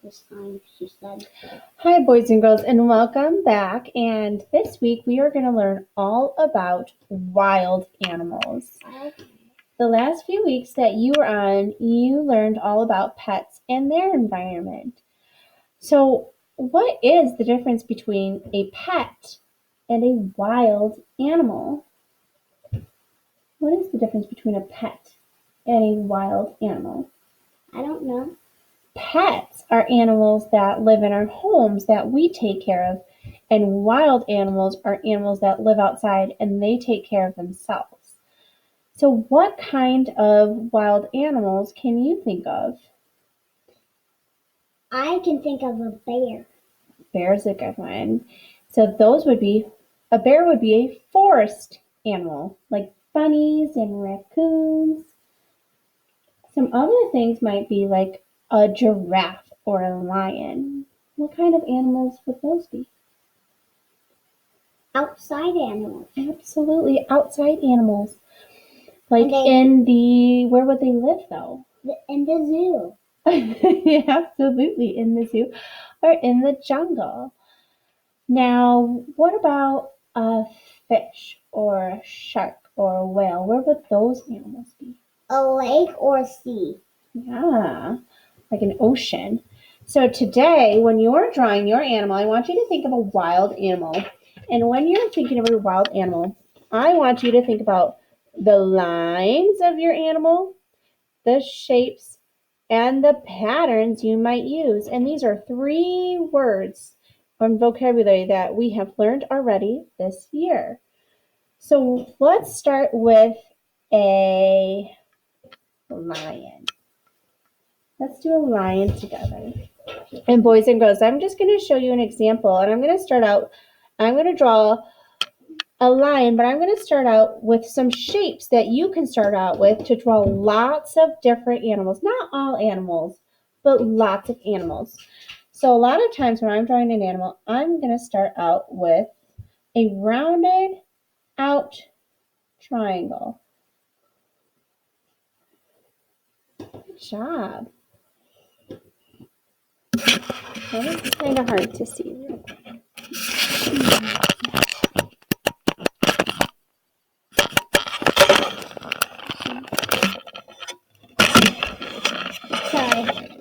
this time, she said. Hi, boys and girls, and welcome back. And this week we are going to learn all about wild animals. The last few weeks that you were on, you learned all about pets and their environment. So, what is the difference between a pet and a wild animal? What is the difference between a pet and a wild animal? I don't know. Pets are animals that live in our homes that we take care of, and wild animals are animals that live outside and they take care of themselves. So, what kind of wild animals can you think of? I can think of a bear. Bear's a good one. So, a bear would be a forest animal, like bunnies and raccoons. Some other things might be like a giraffe or a lion. What kind of animals would those be? Outside animals. Absolutely, outside animals. Like where would they live though? In the zoo. Absolutely, in the zoo or in the jungle. Now, what about a fish or a shark or a whale? Where would those animals be? A lake or a sea. Yeah, like an ocean. So today, when you're drawing your animal, I want you to think of a wild animal. And when you're thinking of a wild animal, I want you to think about the lines of your animal, the shapes, and the patterns you might use. And these are 3 words on vocabulary that we have learned already this year. So let's start with a lion. Let's do a lion together. And boys and girls, I'm just going to show you an example. And I'm going to draw a lion, but I'm going to start out with some shapes that you can start out with to draw lots of different animals. Not all animals, but lots of animals. So a lot of times when I'm drawing an animal, I'm going to start out with a rounded out triangle. Good job. That was kind of hard to see. Sorry.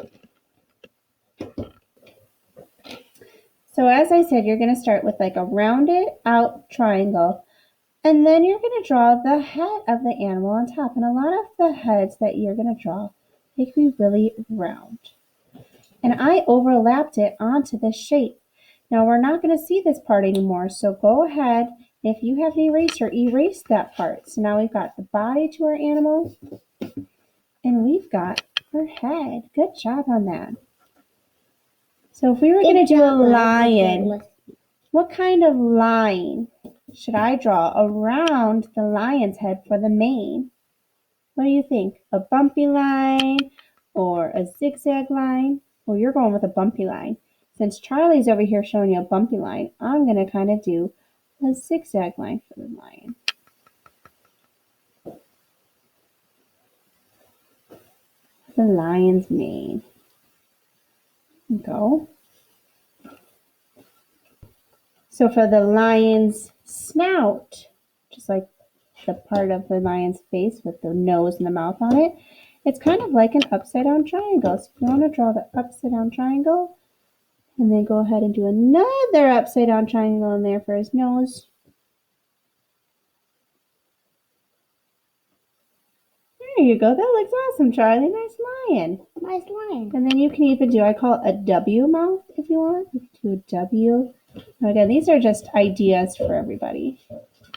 So as I said, you're going to start with like a rounded out triangle. And then you're going to draw the head of the animal on top. And a lot of the heads that you're going to draw, they can be really round. And I overlapped it onto this shape. Now we're not going to see this part anymore, so go ahead. If you have an eraser, erase that part. So now we've got the body to our animal, and we've got her head. Good job on that. So if we were going to do a lion, what kind of line should I draw around the lion's head for the mane? What do you think? A bumpy line or a zigzag line? Well, you're going with a bumpy line. Since Charlie's over here showing you a bumpy line, I'm going to kind of do a zigzag line for the lion. The lion's mane. Go. So for the lion's snout, just like the part of the lion's face with the nose and the mouth on it, it's kind of like an upside down triangle. So if you want to draw the upside down triangle, and then go ahead and do another upside down triangle in there for his nose. There you go. That looks awesome, Charlie. Nice lion. Nice lion. And then you can even do, I call it a W mouth if you want. You can do a W. Again, these are just ideas for everybody.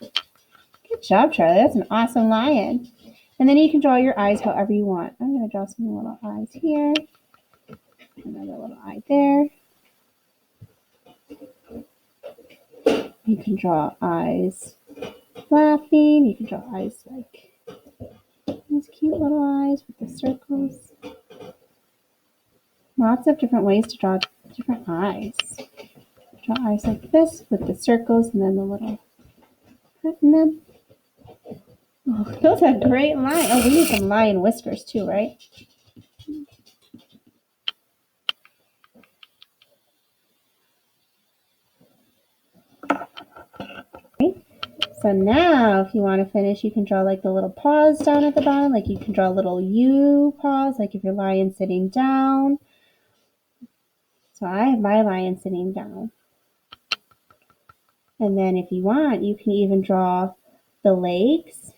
Good job, Charlie. That's an awesome lion. And then you can draw your eyes however you want. I'm going to draw some little eyes here. Another little eye there. You can draw eyes laughing. You can draw eyes like these cute little eyes with the circles. Lots of different ways to draw different eyes. Draw eyes like this with the circles and then the little cut in them. Oh, those are great lines. Oh, we need some lion whiskers too, right? So now if you want to finish, you can draw like the little paws down at the bottom. Like you can draw little U paws, like if your lion's sitting down. So I have my lion sitting down. And then if you want, you can even draw the legs,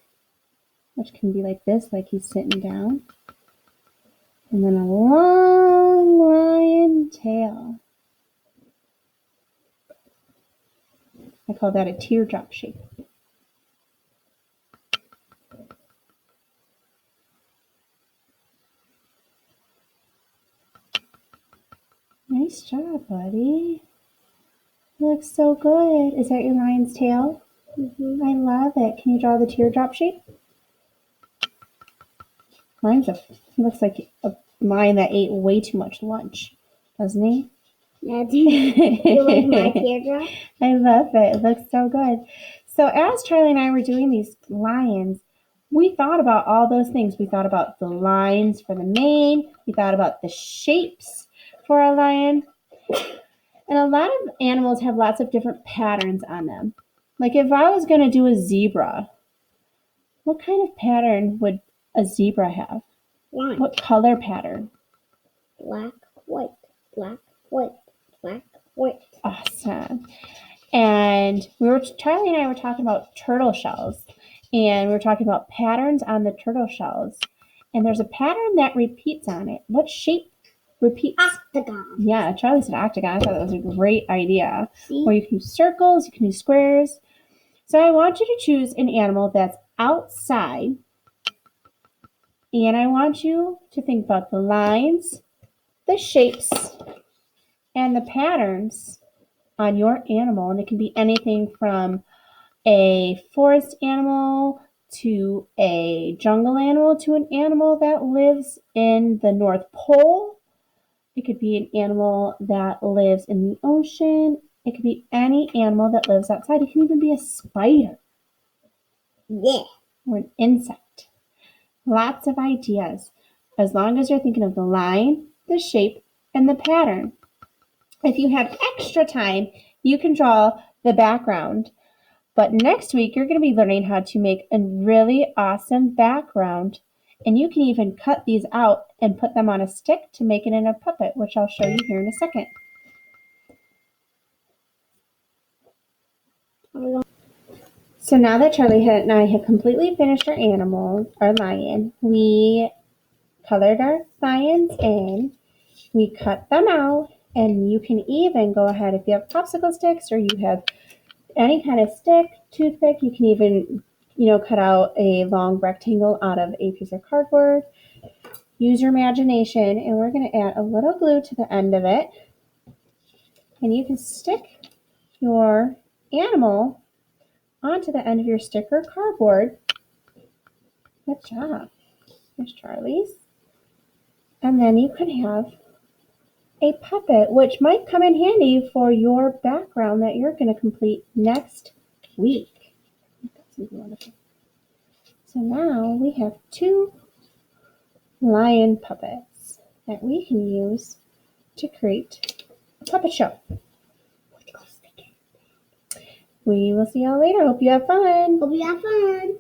which can be like this, like he's sitting down. And then a long lion tail. I call that a teardrop shape. Nice job, buddy. It looks so good. Is that your lion's tail? Mm-hmm. I love it. Can you draw the teardrop shape? He looks like a lion that ate way too much lunch, doesn't he? Yeah, do you like my teardrop? I love it. It looks so good. So as Charlie and I were doing these lions, we thought about all those things. We thought about the lines for the mane. We thought about the shapes for a lion. And a lot of animals have lots of different patterns on them. Like if I was going to do a zebra, what kind of pattern would a zebra have? Line. What color pattern? Black, white, black, white, black, white. Awesome. And Charlie and I were talking about turtle shells, and we were talking about patterns on the turtle shells. And there's a pattern that repeats on it. What shape repeats? Octagon. Yeah, Charlie said octagon. I thought that was a great idea. See? Or you can use circles, you can use squares. So I want you to choose an animal that's outside, and I want you to think about the lines, the shapes, and the patterns on your animal. And it can be anything from a forest animal to a jungle animal to an animal that lives in the North Pole. It could be an animal that lives in the ocean. It could be any animal that lives outside. It can even be a spider. Yeah. Or an insect. Lots of ideas. As long as you're thinking of the line, the shape, and the pattern. If you have extra time, you can draw the background. But next week, you're going to be learning how to make a really awesome background. And you can even cut these out and put them on a stick to make it in a puppet, which I'll show you here in a second. So now that Charlie and I have completely finished our animal, our lion, we colored our lions in, we cut them out, and you can even go ahead, if you have popsicle sticks or you have any kind of stick, toothpick, you can even, cut out a long rectangle out of a piece of cardboard. Use your imagination, and we're going to add a little glue to the end of it. And you can stick your animal onto the end of your sticker cardboard. Good job. Here's Charlie's. And then you can have a puppet, which might come in handy for your background that you're going to complete next week. That's wonderful. So now we have 2 lion puppets that we can use to create a puppet show. We will see y'all later. Hope you have fun. Hope you have fun.